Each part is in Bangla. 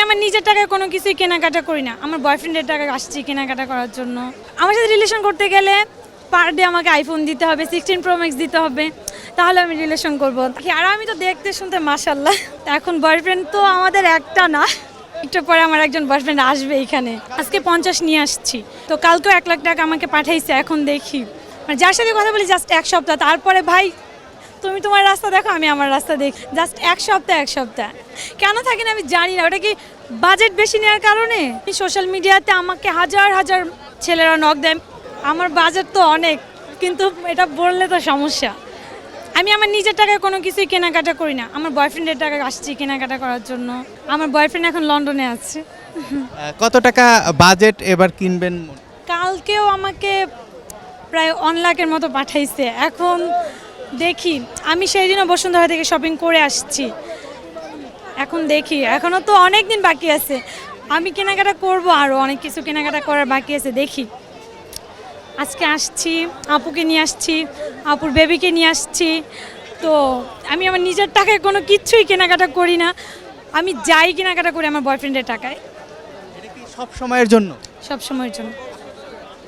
আমার নিজের টাকায় কোনো কিছুই কেনাকাটা করি না, আমার বয়ফ্রেন্ডের টাকায় আসছি কেনাকাটা করার জন্য। আমার সাথে রিলেশন করতে গেলে পার ডে আমাকে আইফোন দিতে হবে, 16 Pro Max দিতে হবে, তাহলে আমি রিলেশন করবো। আর আমি তো দেখতে শুনতে মাশাআল্লাহ। এখন বয়ফ্রেন্ড তো আমাদের একটা না, একটু পরে আমার একজন বয়ফ্রেন্ড আসবে এখানে। আজকে 50 নিয়ে আসছি, তো কালকেও 1 লাখ টাকা আমাকে পাঠাইছে। এখন দেখি, মানে যার সাথে কথা বলি জাস্ট 1 সপ্তাহ, তারপরে ভাই তুমি তোমার রাস্তা দেখো, আমি আমার রাস্তা দেখি। জাস্ট 1 সপ্তাহ কেন থাকি না আমি জানি না। ওটা কি বাজেট বেশি নেওয়ার কারণে? সোশ্যাল মিডিয়াতে আমাকে হাজার হাজার ছেলেরা নক দেয়। আমার বাজেট তো অনেক, কিন্তু এটা বললে তো সমস্যা। আমি আমার নিজের টাকায় কোনো কিছুই কেনাকাটা করি না, আমার বয়ফ্রেন্ডের টাকায় আসছি কেনাকাটা করার জন্য। আমার বয়ফ্রেন্ড এখন লন্ডনে আছে। কত টাকা বাজেট এবার কিনবেন? কালকেও আমাকে প্রায় 1 লাখের মতো পাঠাইছে। এখন দেখি, আমি সেই দিনও বসুন্ধরা থেকে শপিং করে আসছি। এখন দেখি, এখনও তো অনেক দিন বাকি আছে, আমি কেনাকাটা করব, আরও অনেক কিছু কেনাকাটা করার বাকি আছে। দেখি, আজকে আসছি, আপুকে নিয়ে আসছি, আপুর বেবিকে নিয়ে আসছি। তো আমি আমার নিজের টাকায় কোনো কিছুই কেনাকাটা করি না, আমি যাই কেনাকাটা করি আমার বয়ফ্রেন্ডের টাকায়। এটা কি সব সময়ের জন্য? সব সময়ের জন্য।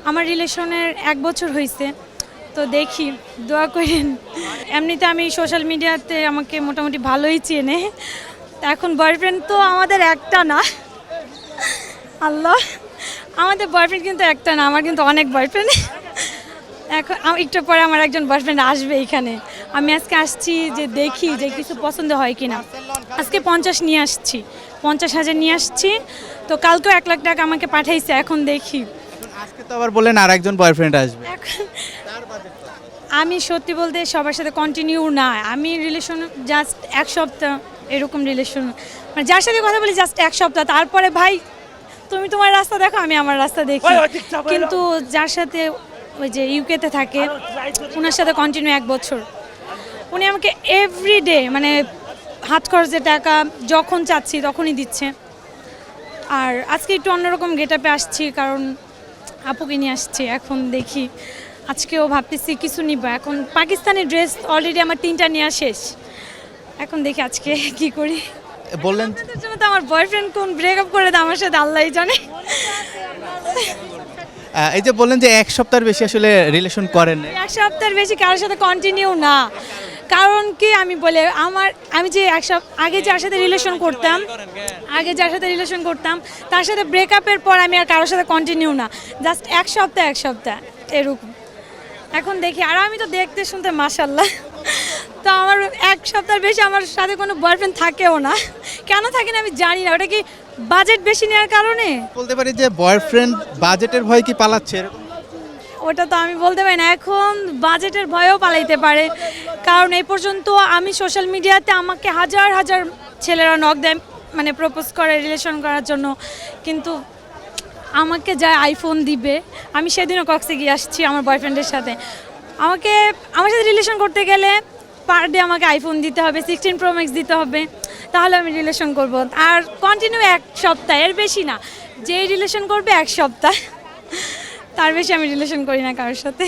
আমার রিলেশনের 1 বছর হয়েছে, তো দেখি, দোয়া করেন। এমনিতে আমি সোশ্যাল মিডিয়াতে আমাকে মোটামুটি ভালোই চেনে। এখন বয়ফ্রেন্ড তো আমাদের একটা না, আল্লাহ, আমাদের বয়ফ্রেন্ড কিন্তু একটা না, আমার কিন্তু অনেক বয়ফ্রেন্ড। এখন একটু পরে আমার একজন বয়ফ্রেন্ড আসবে এখানে। আমি আজকে আসছি যে দেখি যে কিছু পছন্দ হয় কিনা। আজকে 50 নিয়ে আসছি, 50,000 নিয়ে আসছি, তো কালকেও 1 লাখ টাকা আমাকে পাঠাইছে। এখন দেখি, আজকে তো আবার বলেন আর একজন বয়ফ্রেন্ড আসবে। এখন আমি সত্যি বলতে সবার সাথে কন্টিনিউ না, আমি রিলেশন জাস্ট 1 সপ্তাহ এরকম রিলেশন, মানে যার সাথে কথা বলি জাস্ট 1 সপ্তাহ, তারপরে ভাই তুমি তোমার রাস্তা দেখো, আমি আমার রাস্তা দেখি। কিন্তু যার সাথে ওই যে ইউকেতে থাকে, ওনার সাথে কন্টিনিউ 1 বছর, উনি আমাকে এভরিডে মানে হাত খরচের টাকা যখন চাচ্ছি তখনই দিচ্ছে। আর আজকে একটু অন্যরকম গেটআপে আসছি, কারণ আপুকে নিয়ে আসছি। এখন দেখি, আজকেও ভাবতেছি কিছু নিব। এখন পাকিস্তানি ড্রেস অলরেডি আমার 3টা নেওয়া শেষ। এখন দেখি আজকে কি করি। বললেন আপনাদের জন্য তো আমার বয়ফ্রেন্ড কোন ব্রেকআপ করে দেয় আমার সাথে, আল্লাহই জানে। এই যে বললেন যে 1 সপ্তাহের বেশি আসলে রিলেশন করেন। 1 সপ্তাহের বেশি কারোর সাথে কন্টিনিউ না, কারণ কি আমি বলে আমি যে আগে যার সাথে রিলেশন করতাম তার সাথে ব্রেকআপের পর আমি আর কারোর সাথে কন্টিনিউ না, জাস্ট 1 সপ্তাহ এরকম। এখন দেখি, আর আমি তো দেখতে শুনতে মাশাআল্লাহ, তো আমার 1 সপ্তাহের বেশি আমার সাথে কোনো বয়ফ্রেন্ড থাকেও না। কেন থাকি না আমি জানি না। ওটা কি বাজেট বেশি নেওয়ার কারণে? বলতে পারি যে বয়ফ্রেন্ড বাজেটের ভয় কি পালাচ্ছে এরকম? ওটা তো আমি বলতে পারি না, এখন বাজেটের ভয়েও পালাইতে পারে। কারণ এই পর্যন্ত আমি সোশ্যাল মিডিয়াতে আমাকে হাজার হাজার ছেলেরা নক দেয়, মানে প্রপোজ করে রিলেশন করার জন্য, কিন্তু আমাকে যা আইফোন দিবে। আমি সেদিনও কক্সে গিয়ে আসছি আমার বয়ফ্রেন্ডের সাথে। আমার সাথে রিলেশন করতে গেলে পার ডে আমাকে আইফোন দিতে হবে, 16 Pro Max দিতে হবে, তাহলে আমি রিলেশন করব। আর কন্টিনিউ 1 সপ্তাহ, এর বেশি না। যেই রিলেশন করবে 1 সপ্তাহ, তার বেশি আমি রিলেশন করি না কারোর সাথে।